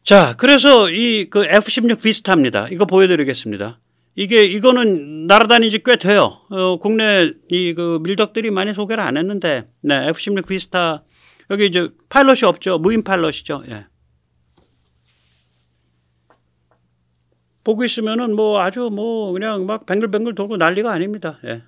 자, 그래서 이 그 F-16 비스타입니다. 이거 보여드리겠습니다. 이거는 날아다닌 지 꽤 돼요. 국내 이 그 밀덕들이 많이 소개를 안 했는데, 네, F-16 비스타. 여기 이제 파일럿이 없죠. 무인 파일럿이죠. 예. 보고 있으면은 뭐 아주 뭐 그냥 막 뱅글뱅글 돌고 난리가 아닙니다. 예.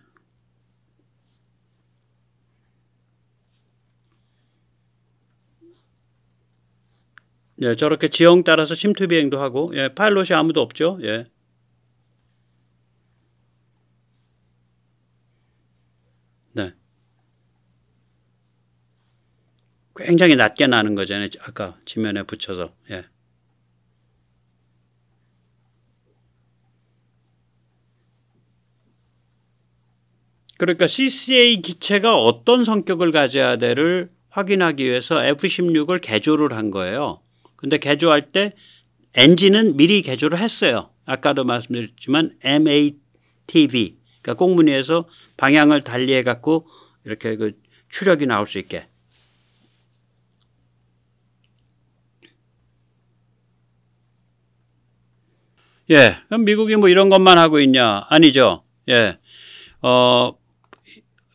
예, 저렇게 지형 따라서 침투 비행도 하고, 예, 파일럿이 아무도 없죠. 예. 네. 굉장히 낮게 나는 거잖아요. 아까 지면에 붙여서. 예. 그러니까 CCA 기체가 어떤 성격을 가져야 돼를 확인하기 위해서 F-16을 개조를 한 거예요. 근데 개조할 때 엔진은 미리 개조를 했어요. 아까도 말씀드렸지만 MATV, 그러니까 꽁무니에서 방향을 달리해 갖고 이렇게 그 추력이 나올 수 있게. 예, 그럼 미국이 뭐 이런 것만 하고 있냐? 아니죠. 예,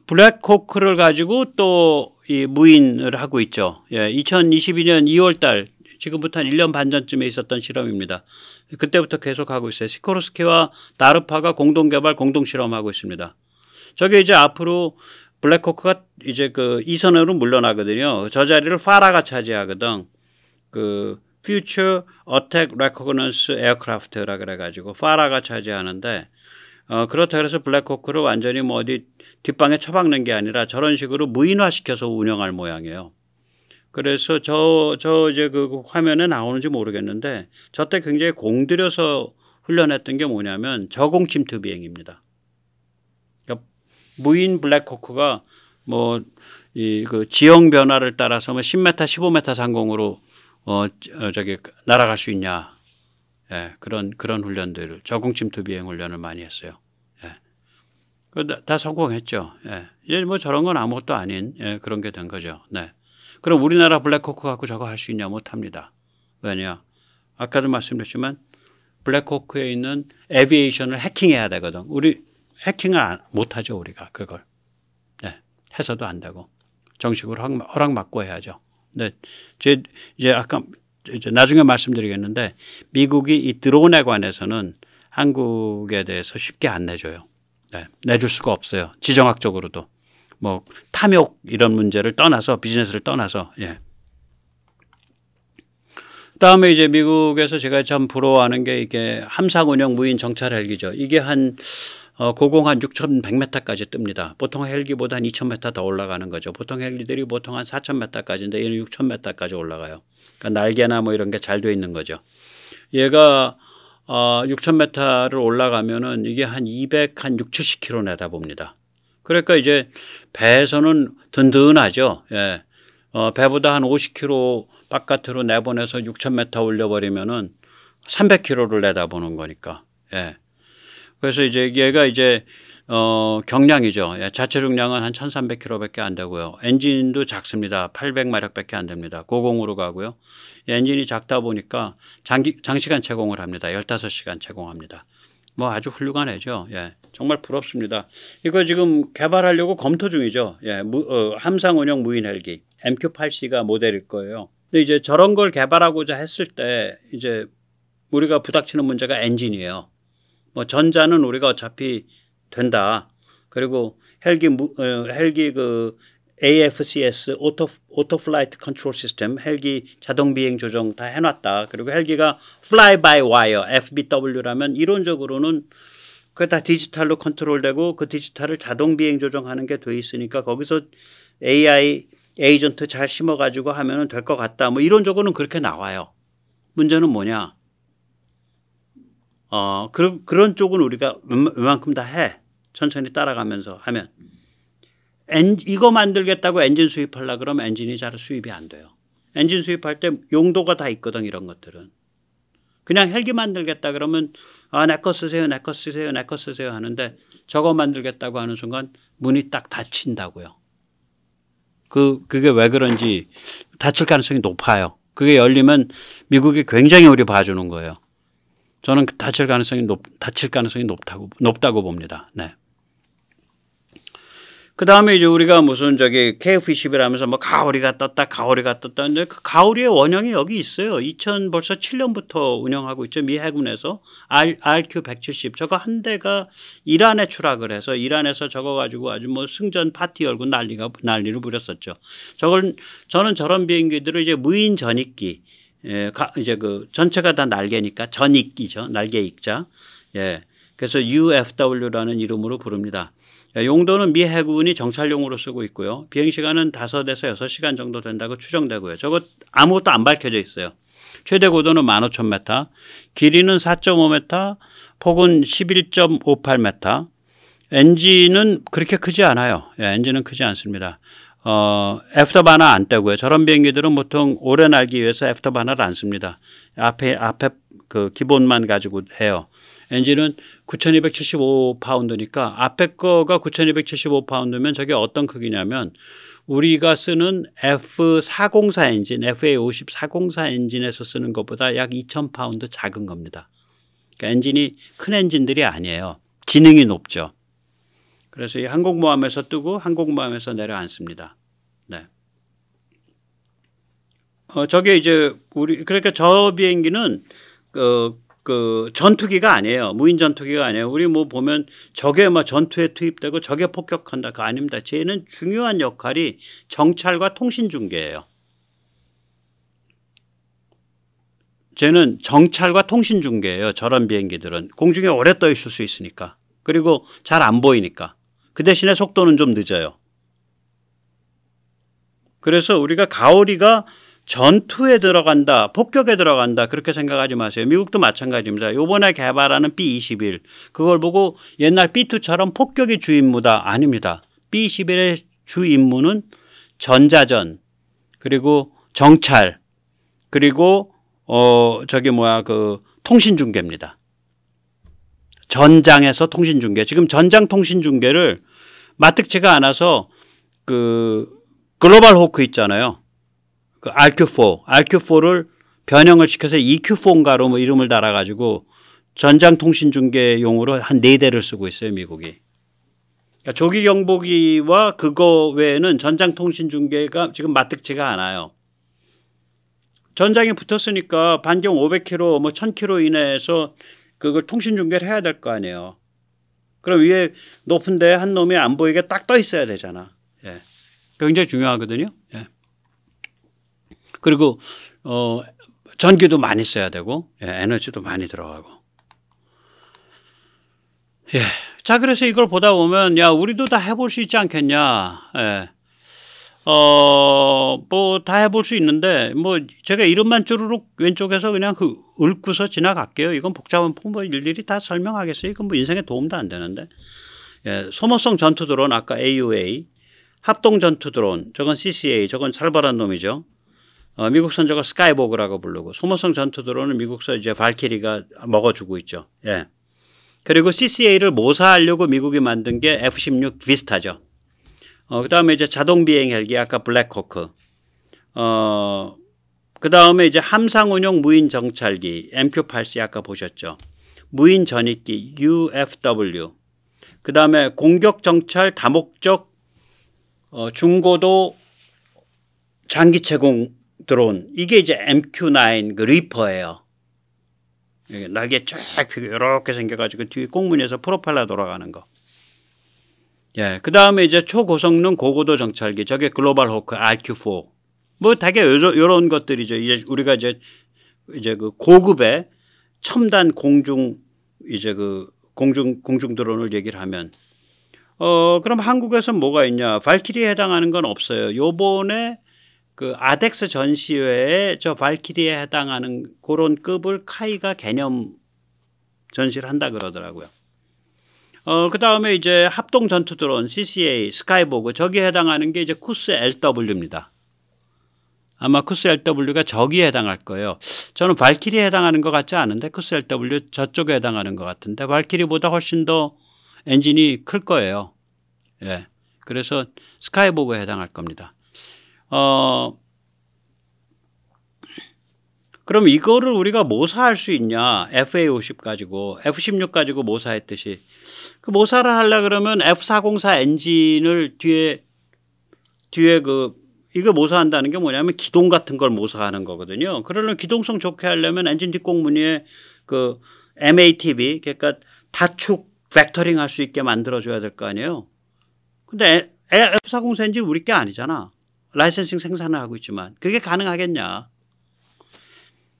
블랙호크를 가지고 또 이 무인을 하고 있죠. 예, 2022년 2월 달, 지금부터 한 1년 반 전쯤에 있었던 실험입니다. 그때부터 계속 하고 있어요. 시코르스키와 나르파가 공동 개발, 공동 실험하고 있습니다. 저게 이제 앞으로 블랙호크가 이제 그 이선으로 물러나거든요. 저 자리를 파라가 차지하거든. 그 Future Attack Reconnaissance Aircraft라 그래가지고 파라가 차지하는데, 그렇다 그래서 블랙호크를 완전히 뭐 어디 뒷방에 처박는 게 아니라 저런 식으로 무인화시켜서 운영할 모양이에요. 그래서 저 이제 그 화면에 나오는지 모르겠는데, 저때 굉장히 공들여서 훈련했던 게 뭐냐면 저공 침투 비행입니다. 그러니까 무인 블랙호크가 뭐 이 그 지형 변화를 따라서 뭐 10m, 15m 상공으로 저기 날아갈 수 있냐. 예, 그런 훈련들을, 저공 침투 비행 훈련을 많이 했어요. 예. 다 성공했죠. 예. 이제 뭐 저런 건 아무것도 아닌, 예, 그런 게 된 거죠. 네. 그럼 우리나라 블랙호크 갖고 저거 할 수 있냐? 못합니다. 왜냐? 아까도 말씀드렸지만 블랙호크에 있는 에비에이션을 해킹해야 되거든. 우리 해킹을 못하죠. 우리가 그걸. 네. 해서도 안 되고 정식으로 허락 받고 해야죠. 네. 이제 아까 이제 나중에 말씀드리겠는데, 미국이 이 드론에 관해서는 한국에 대해서 쉽게 안 내줘요. 네, 내줄 수가 없어요. 지정학적으로도. 뭐 탐욕 이런 문제를 떠나서, 비즈니스를 떠나서. 예. 그다음에 이제 미국에서 제가 참 부러워하는 게 이게 함상운용 무인 정찰 헬기죠. 이게 고공 한 6,100m까지 뜹니다. 보통 헬기보다 한 2,000m 더 올라가는 거죠. 보통 헬기들이 보통 한 4,000m까지인데 얘는 6,000m까지 올라가요. 그러니까 날개나 뭐 이런 게 잘 돼 있는 거죠. 얘가 6,000m를 올라가면은 이게 한 6, 70km 내다 봅니다. 그러니까 이제 배에서는 든든하죠. 예. 배보다 한 50km 바깥으로 내보내서 6,000m 올려버리면은 300km를 내다보는 거니까. 예. 그래서 이제 얘가 이제 경량이죠. 예, 자체 중량은 한 1,300km밖에 안 되고요. 엔진도 작습니다. 800마력밖에 안 됩니다. 고공으로 가고요. 엔진이 작다 보니까 장시간 제공을 합니다. 15시간 제공합니다. 뭐 아주 훌륭한 애죠. 예, 정말 부럽습니다. 이거 지금 개발하려고 검토 중이죠. 예, 함상운용 무인 헬기 MQ-8C가 모델일 거예요. 근데 이제 저런 걸 개발하고자 했을 때 이제 우리가 부닥치는 문제가 엔진이에요. 뭐 전자는 우리가 어차피 된다. 그리고 헬기 그 AFCS 오토 플라이트 컨트롤 시스템, 헬기 자동 비행 조정 다 해놨다. 그리고 헬기가 fly by wire FBW라면 이론적으로는 그게 다 디지털로 컨트롤되고 그 디지털을 자동 비행 조정하는 게 돼 있으니까 거기서 AI 에이전트 잘 심어가지고 하면은 될 것 같다. 뭐 이론적으로는 그렇게 나와요. 문제는 뭐냐? 그런 쪽은 우리가 웬만큼 다 해. 천천히 따라가면서 하면. 이거 만들겠다고 엔진 수입하려고 그러면 엔진이 잘 수입이 안 돼요. 엔진 수입할 때 용도가 다 있거든, 이런 것들은. 그냥 헬기 만들겠다 그러면 내 거 쓰세요, 내 거 쓰세요, 내 거 쓰세요 하는데 저거 만들겠다고 하는 순간 문이 딱 닫힌다고요. 그게 왜 그런지 닫힐 가능성이 높아요. 그게 열리면 미국이 굉장히 우리 봐주는 거예요. 저는 다칠 가능성이 높다고 봅니다. 네. 그 다음에 이제 우리가 무슨 저기 KF-21 하면서 가오리가 떴다. 근데 그 가오리의 원형이 여기 있어요. 벌써 7년부터 운영하고 있죠. 미 해군에서 RQ-170 저거 한 대가 이란에 추락을 해서 이란에서 저거 가지고 아주 뭐 승전 파티 열고 난리를 부렸었죠. 저는 저런 비행기들을 이제 무인 전익기, 이제 그 전체가 다 날개니까 전익기죠. 날개 익자. 예. 그래서 UFW라는 이름으로 부릅니다. 용도는 미 해군이 정찰용으로 쓰고 있고요. 비행시간은 5에서 6시간 정도 된다고 추정되고요. 저거 아무것도 안 밝혀져 있어요. 최대 고도는 15,000m, 길이는 4.5m, 폭은 11.58m. 엔진은 그렇게 크지 않아요. 엔진은 크지 않습니다. 애프터버너 안 떼고요. 저런 비행기들은 보통 오래 날기 위해서 애프터버너를 안 씁니다. 앞에 그 기본만 가지고 해요. 엔진은 9,275파운드니까 앞에 거가 9,275파운드면 저게 어떤 크기냐면 우리가 쓰는 F404 엔진, FA50 404 엔진에서 쓰는 것보다 약 2,000파운드 작은 겁니다. 그러니까 엔진이 큰 엔진들이 아니에요. 지능이 높죠. 그래서 이 항공모함에서 뜨고 항공모함에서 내려앉습니다. 네. 저게 이제 그러니까 저 비행기는 그 전투기가 아니에요. 무인 전투기가 아니에요. 우리 뭐 보면 적에 막 전투에 투입되고 적에 폭격한다. 그거 아닙니다. 쟤는 중요한 역할이 정찰과 통신 중계예요. 쟤는 정찰과 통신 중계예요. 저런 비행기들은 공중에 오래 떠 있을 수 있으니까. 그리고 잘 안 보이니까. 그 대신에 속도는 좀 늦어요. 그래서 우리가 가오리가 전투에 들어간다, 폭격에 들어간다 그렇게 생각하지 마세요. 미국도 마찬가지입니다. 이번에 개발하는 B-21 그걸 보고 옛날 B-2처럼 폭격이 주 임무다 아닙니다. B-21의 주 임무는 전자전 그리고 정찰 그리고 그 통신 중계입니다. 전장에서 통신 중계. 지금 전장 통신 중계를 마뜩지가 않아서 그 글로벌 호크 있잖아요. 그 RQ4를 변형을 시켜서 EQ4인가로 뭐 이름을 달아가지고 전장 통신 중계용으로 한 4대를 쓰고 있어요, 미국이. 그러니까 조기 경보기와 그거 외에는 전장 통신 중계가 지금 마뜩지가 않아요. 전장에 붙었으니까 반경 500km, 뭐 1000km 이내에서 그걸 통신 중계를 해야 될 거 아니에요. 그럼 위에 높은데 한 놈이 안 보이게 딱 떠 있어야 되잖아. 예. 굉장히 중요하거든요. 예. 그리고 전기도 많이 써야 되고 에너지도 많이 들어가고. 예. 자, 그래서 이걸 보다 보면 야 우리도 다 해볼 수 있지 않겠냐. 예. 뭐 다 해볼 수 있는데 뭐 제가 이름만 쭈루룩 왼쪽에서 그냥 읊고서 지나갈게요. 이건 복잡한 뭐 일일이 다 설명하겠어요. 이건 뭐 인생에 도움도 안 되는데. 예. 소모성 전투 드론 아까 AUA, 합동 전투 드론 저건 CCA, 저건 살벌한 놈이죠. 미국선 저거 스카이보그라고 부르고 소모성 전투 드론은 미국서 이제 발키리가 먹어주고 있죠. 예. 그리고 CCA를 모사하려고 미국이 만든 게 F-16 비스타죠. 그 다음에 이제 자동 비행 헬기 아까 블랙호크. 그 다음에 이제 함상운용 무인 정찰기 MQ-8C 아까 보셨죠. 무인 전익기 UFW. 그 다음에 공격 정찰 다목적 중고도 장기체공 드론 이게 이제 MQ-9 그 리퍼예요. 날개 쫙 펴고 이렇게 생겨가지고 뒤에 꽁무니에서 프로펠러 돌아가는 거. 예, 그 다음에 이제 초고성능 고고도 정찰기 저게 글로벌 호크 RQ4 뭐 되게 이런 것들이죠. 이제 우리가 이제 그 고급의 첨단 공중 이제 그 공중 드론을 얘기를 하면 그럼 한국에서 뭐가 있냐? 발키리에 해당하는 건 없어요. 요번에 그 아덱스 전시회에 저 발키리에 해당하는 그런 급을 카이가 개념 전시를 한다 그러더라고요. 그 다음에 이제 합동 전투 드론 CCA, 스카이보그 저기에 해당하는 게 이제 쿠스 LW입니다. 아마 쿠스 LW가 저기에 해당할 거예요. 저는 발키리에 해당하는 것 같지 않은데 쿠스 LW 저쪽에 해당하는 것 같은데 발키리보다 훨씬 더 엔진이 클 거예요. 예. 그래서 스카이보그에 해당할 겁니다. 그럼 이거를 우리가 모사할 수 있냐? FA50 가지고 F16 가지고 모사했듯이 그 모사를 하려 그러면 F404 엔진을 뒤에 이거 모사한다는 게 뭐냐면 기동 같은 걸 모사하는 거거든요. 그러려면 기동성 좋게 하려면 엔진 뒷공무니에 그 MATB 그러니까 다축 벡터링 할 수 있게 만들어줘야 될 거 아니에요. 근데 F404 엔진 우리 게 아니잖아. 라이센싱 생산을 하고 있지만 그게 가능하겠냐.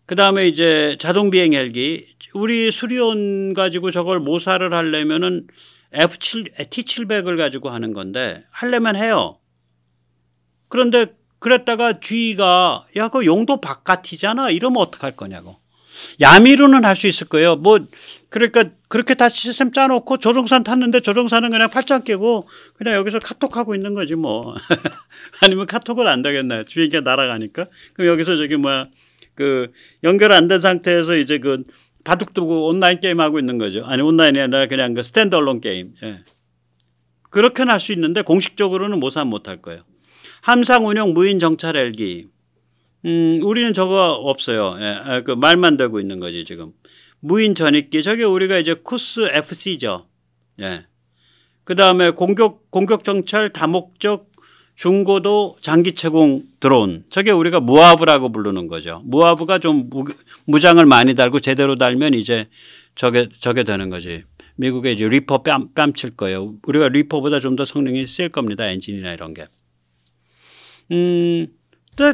그 다음에 이제 자동 비행 헬기 우리 수리온 가지고 저걸 모사를 하려면은 T700을 가지고 하는 건데 하려면 해요. 그런데 그랬다가 뒤가 야 그 용도 바깥이잖아 이러면 어떡할 거냐고. 야미로는 할 수 있을 거예요. 뭐 그러니까 그렇게 다 시스템 짜놓고 조종산 탔는데 조종사는 그냥 팔짱 끼고 그냥 여기서 카톡하고 있는 거지 뭐. 아니면 카톡을 안 되겠나요? 비행기가 날아가니까. 그럼 여기서 저기 뭐야 그 연결 안 된 상태에서 이제 그 바둑 두고 온라인 게임 하고 있는 거죠. 아니 온라인이 아니라 그냥 그 스탠드얼론 게임. 예. 그렇게는 할 수 있는데 공식적으로는 모사 못 할 거예요. 함상 운용 무인 정찰 헬기. 우리는 저거 없어요. 예. 그 말만 되고 있는 거지 지금. 무인 전익기. 저게 우리가 이제 쿠스 FC죠. 예. 그 다음에 공격 정찰 다목적 중고도 장기 채공 드론. 저게 우리가 무아브라고 부르는 거죠. 무아브가 좀 무장을 많이 달고 제대로 달면 이제 저게 되는 거지. 미국에 이제 리퍼 뺨칠 거예요. 우리가 리퍼보다 좀 더 성능이 셀 겁니다. 엔진이나 이런 게.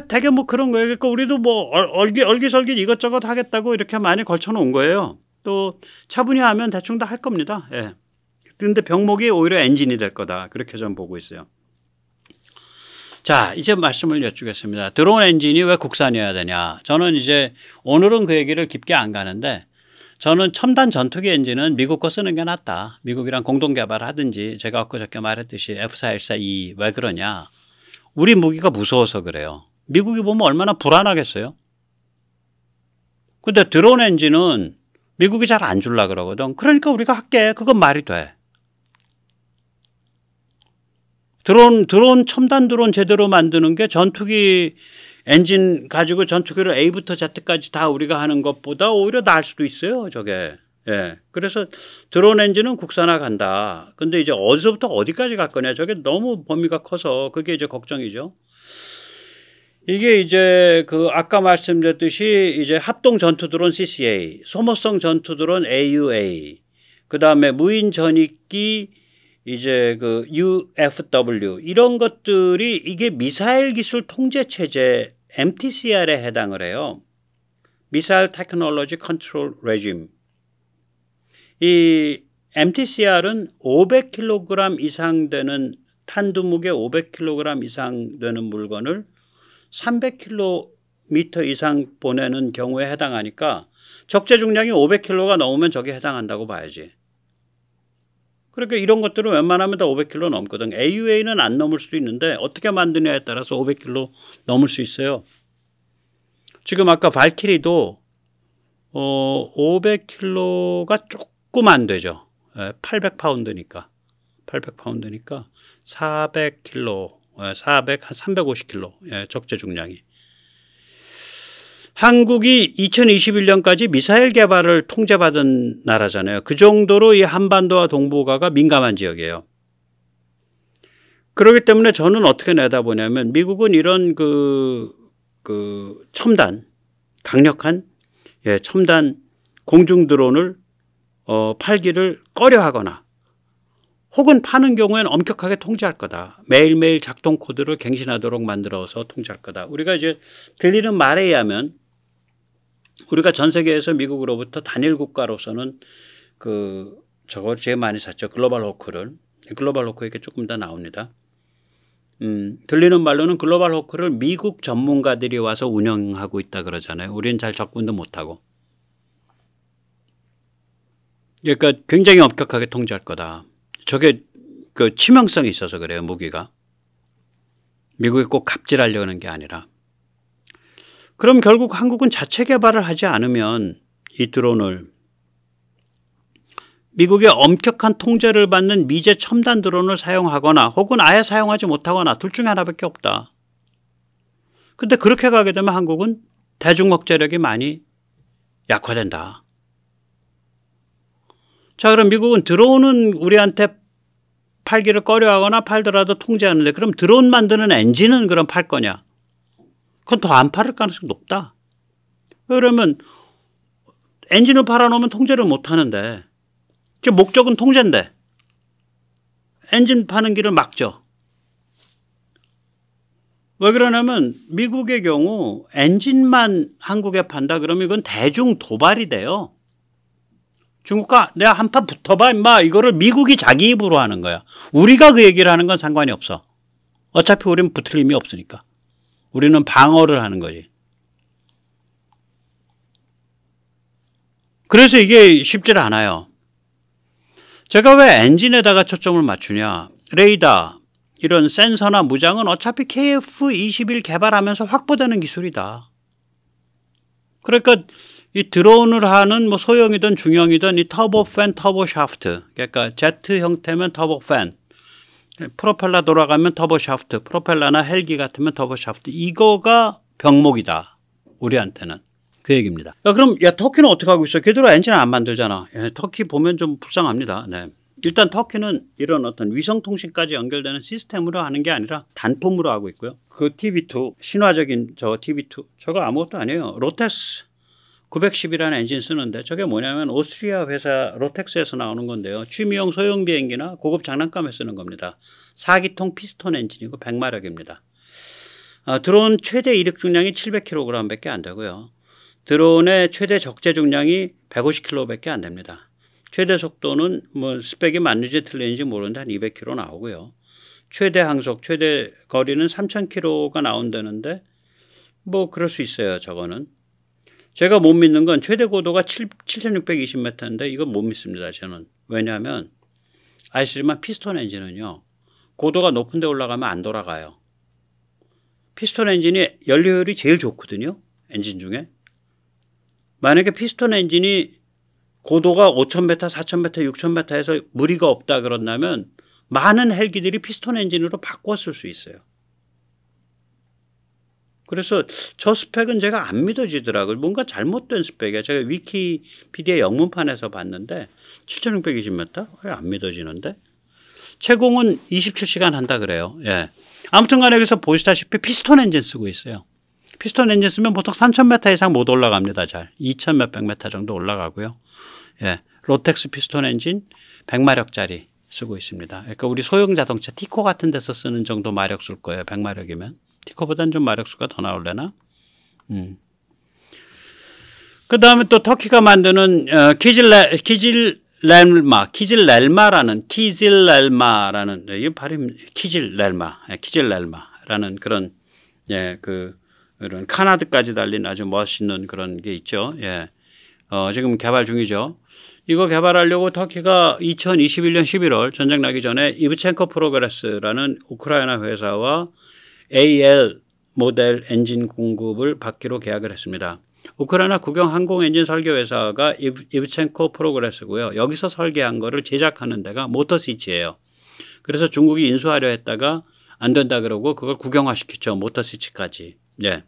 되게 뭐 그런 거예요. 그러니까 우리도 뭐 얼기설기 이것저것 하겠다고 이렇게 많이 걸쳐놓은 거예요. 또 차분히 하면 대충 다 할 겁니다. 예. 근데 병목이 오히려 엔진이 될 거다. 그렇게 저는 보고 있어요. 자, 이제 말씀을 여쭙겠습니다. 드론 엔진이 왜 국산이어야 되냐. 저는 이제 오늘은 그 얘기를 깊게 안 가는데 저는 첨단 전투기 엔진은 미국 거 쓰는 게 낫다. 미국이랑 공동 개발하든지 제가 엊그저께 말했듯이 F414E 왜 그러냐. 우리 무기가 무서워서 그래요. 미국이 보면 얼마나 불안하겠어요. 근데 드론 엔진은 미국이 잘 안 줄라 그러거든. 그러니까 우리가 할게. 그건 말이 돼. 드론 첨단 드론 제대로 만드는 게 전투기 엔진 가지고 전투기를 A부터 Z까지 다 우리가 하는 것보다 오히려 나을 수도 있어요. 저게. 예. 그래서 드론 엔진은 국산화 간다. 근데 이제 어디서부터 어디까지 갈 거냐. 저게 너무 범위가 커서 그게 이제 걱정이죠. 이게 이제 그 아까 말씀드렸듯이 이제 합동 전투 드론 CCA, 소모성 전투 드론 AUA, 그 다음에 무인 전익기 이제 그 UFW 이런 것들이 이게 미사일 기술 통제 체제 MTCR에 해당을 해요. 미사일 테크놀로지 컨트롤 레짐. 이 MTCR은 500kg 이상 되는 탄두 무게 500kg 이상 되는 물건을 300km 이상 보내는 경우에 해당하니까 적재 중량이 500kg가 넘으면 저게 해당한다고 봐야지. 그러니까 이런 것들은 웬만하면 다 500kg 넘거든. AUA는 안 넘을 수도 있는데 어떻게 만드냐에 따라서 500kg 넘을 수 있어요. 지금 아까 발키리도 500kg가 조금 안 되죠. 800파운드니까 400kg, 350kg 적재 중량이. 한국이 2021년까지 미사일 개발을 통제받은 나라잖아요. 그 정도로 이 한반도와 동북아가 민감한 지역이에요. 그렇기 때문에 저는 어떻게 내다보냐면 미국은 이런 그 첨단, 강력한 첨단 공중 드론을 팔기를 꺼려하거나 혹은 파는 경우에는 엄격하게 통제할 거다. 매일매일 작동 코드를 갱신하도록 만들어서 통제할 거다. 우리가 이제 들리는 말에 의하면 우리가 전 세계에서 미국으로부터 단일 국가로서는 저걸 제일 많이 샀죠. 글로벌 호크를. 글로벌 호크 이렇게 조금 더 나옵니다. 들리는 말로는 글로벌 호크를 미국 전문가들이 와서 운영하고 있다 그러잖아요. 우리는 잘 접근도 못하고. 그러니까 굉장히 엄격하게 통제할 거다. 저게 그 치명성이 있어서 그래요. 무기가. 미국이 꼭 갑질하려는 게 아니라. 그럼 결국 한국은 자체 개발을 하지 않으면 이 드론을 미국의 엄격한 통제를 받는 미제 첨단 드론을 사용하거나 혹은 아예 사용하지 못하거나 둘 중에 하나밖에 없다. 근데 그렇게 가게 되면 한국은 대중 억제력이 많이 약화된다. 자, 그럼 미국은 드론은 우리한테 팔기를 꺼려하거나 팔더라도 통제하는데 그럼 드론 만드는 엔진은 그럼 팔 거냐? 그건 더 안 팔을 가능성이 높다. 그러면 엔진을 팔아놓으면 통제를 못 하는데 목적은 통제인데 엔진 파는 길을 막죠. 왜 그러냐면 미국의 경우 엔진만 한국에 판다 그러면 이건 대중 도발이 돼요. 중국과 내가 한판 붙어봐 임마 이거를 미국이 자기 입으로 하는 거야. 우리가 그 얘기를 하는 건 상관이 없어. 어차피 우리는 붙을 힘이 없으니까. 우리는 방어를 하는 거지. 그래서 이게 쉽지 않아요. 제가 왜 엔진에다가 초점을 맞추냐. 레이더 이런 센서나 무장은 어차피 KF-21 개발하면서 확보되는 기술이다. 그러니까 이 드론을 하는 뭐 소형이든 중형이든 이 터보팬, 터보샤프트 그러니까 제트 형태면 터보팬 프로펠러 돌아가면 터보샤프트 프로펠러나 헬기 같으면 터보샤프트 이거가 병목이다. 우리한테는. 그 얘기입니다. 야, 그럼 터키는 어떻게 하고 있어? 걔들은 엔진을 안 만들잖아. 터키 보면 좀 불쌍합니다. 네. 일단 터키는 이런 어떤 위성통신까지 연결되는 시스템으로 하는 게 아니라 단품으로 하고 있고요. 그 TB2 신화적인 저 TB2 저거 아무것도 아니에요. 로텍스 910이라는 엔진 쓰는데 저게 뭐냐면 오스트리아 회사 로텍스에서 나오는 건데요. 취미용 소형 비행기나 고급 장난감에 쓰는 겁니다. 4기통 피스톤 엔진이고 100마력입니다. 드론 최대 이륙 중량이 700kg밖에 안 되고요. 드론의 최대 적재 중량이 150kg밖에 안 됩니다. 최대 속도는 뭐 스펙이 맞는지 틀리는지 모르는데 한 200km 나오고요. 최대 항속, 최대 거리는 3000km가 나온다는데 뭐 그럴 수 있어요. 저거는. 제가 못 믿는 건 최대 고도가 7620m인데 이건 못 믿습니다. 저는. 왜냐하면 아시지만 피스톤 엔진은요. 고도가 높은 데 올라가면 안 돌아가요. 피스톤 엔진이 연료율이 제일 좋거든요. 엔진 중에. 만약에 피스톤 엔진이 고도가 5000m, 4000m, 6000m에서 무리가 없다 그런다면 많은 헬기들이 피스톤 엔진으로 바꿨을 수 있어요. 그래서 저 스펙은 제가 안 믿어지더라고요. 뭔가 잘못된 스펙이야. 제가 위키피디아 영문판에서 봤는데 7620m? 왜 안 믿어지는데? 채공은 27시간 한다 그래요. 예. 아무튼 간에 여기서 보시다시피 피스톤 엔진 쓰고 있어요. 피스톤 엔진 쓰면 보통 3000m 이상 못 올라갑니다. 잘. 2000 몇백 미터 정도 올라가고요. 예. 로텍스 피스톤 엔진 100마력짜리 쓰고 있습니다. 그러니까 우리 소형 자동차 티코 같은 데서 쓰는 정도 마력 쓸 거예요. 100마력이면. 티코보다는 좀 마력수가 더 나올려나? 그 다음에 또 터키가 만드는 키질렐마라는 이게 발음 키질렐마라는 그런 그런 카나드까지 달린 아주 멋있는 그런 게 있죠. 예. 지금 개발 중이죠. 이거 개발하려고 터키가 2021년 11월 전쟁 나기 전에 이브첸코 프로그레스라는 우크라이나 회사와 AL 모델 엔진 공급을 받기로 계약을 했습니다. 우크라이나 국영 항공 엔진 설계 회사가 이브첸코 프로그레스고요. 여기서 설계한 거를 제작하는 데가 모터시치예요. 그래서 중국이 인수하려 했다가 안 된다 그러고 그걸 국영화시켰죠. 모터시치까지. 예.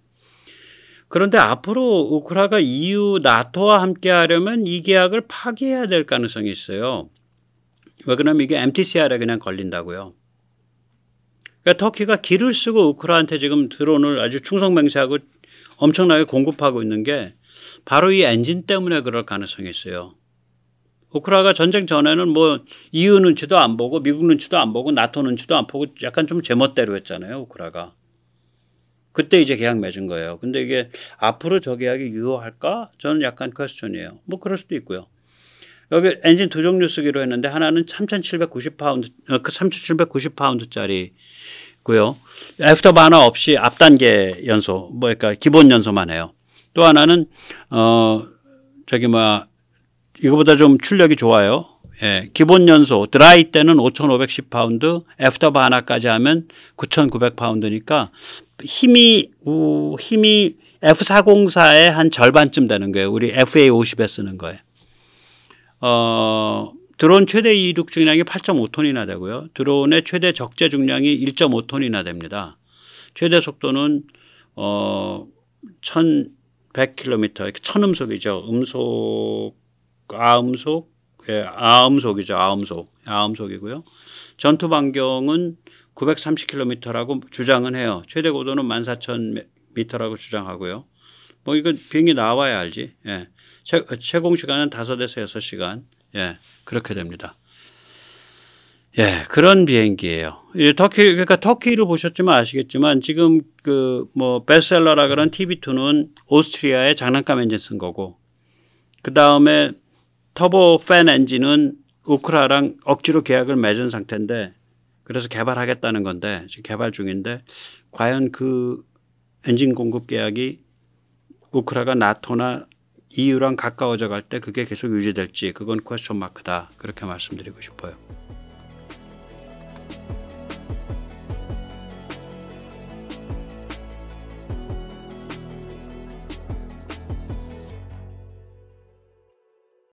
그런데 앞으로 우크라이나가 EU, 나토와 함께 하려면 이 계약을 파기해야 될 가능성이 있어요. 왜 그러냐면 이게 MTCR에 그냥 걸린다고요. 그러니까 터키가 기를 쓰고 우크라이나한테 지금 드론을 아주 충성맹세하고 엄청나게 공급하고 있는 게 바로 이 엔진 때문에 그럴 가능성이 있어요. 우크라이나가 전쟁 전에는 뭐 EU 눈치도 안 보고 미국 눈치도 안 보고 나토 눈치도 안 보고 약간 좀 제멋대로 했잖아요. 우크라이나가. 그때 이제 계약 맺은 거예요. 근데 이게 앞으로 저 계약이 유효할까? 저는 약간 퀘스천이에요. 뭐 그럴 수도 있고요. 여기 엔진 두 종류 쓰기로 했는데 하나는 3790파운드짜리 고요. 애프터버너 없이 앞단계 연소, 그러니까 기본 연소만 해요. 또 하나는 이거보다 좀 출력이 좋아요. 예, 기본 연소 드라이 때는 5510파운드, 애프터버너까지 하면 9900파운드니까 힘이 F404의 한 절반쯤 되는 거예요. 우리 FA50에 쓰는 거예요. 드론 최대 이륙 중량이 8.5톤이나 되고요. 드론의 최대 적재 중량이 1.5톤이나 됩니다. 최대 속도는 100km, 천음속이죠. 음속, 아음속, 예, 아음속이죠. 아음속이고요. 전투 반경은 930km라고 주장은 해요. 최대 고도는 14,000m라고 주장하고요. 뭐 이건 비행기 나와야 알지. 예. 채공 시간은 5에서 6시간. 예, 그렇게 됩니다. 예, 그런 비행기예요. 그러니까 터키를 보셨지만 아시겠지만 지금 그 뭐 베스트셀러라 그런 TB2는 오스트리아의 장난감 엔진 쓴 거고, 그 다음에 터보 팬 엔진은 우크라랑 억지로 계약을 맺은 상태인데, 그래서 개발하겠다는 건데 지금 개발 중인데, 과연 그 엔진 공급 계약이 우크라가 나토나 EU랑 가까워져 갈 때 그게 계속 유지될지, 그건 퀘스천 마크다, 그렇게 말씀드리고 싶어요.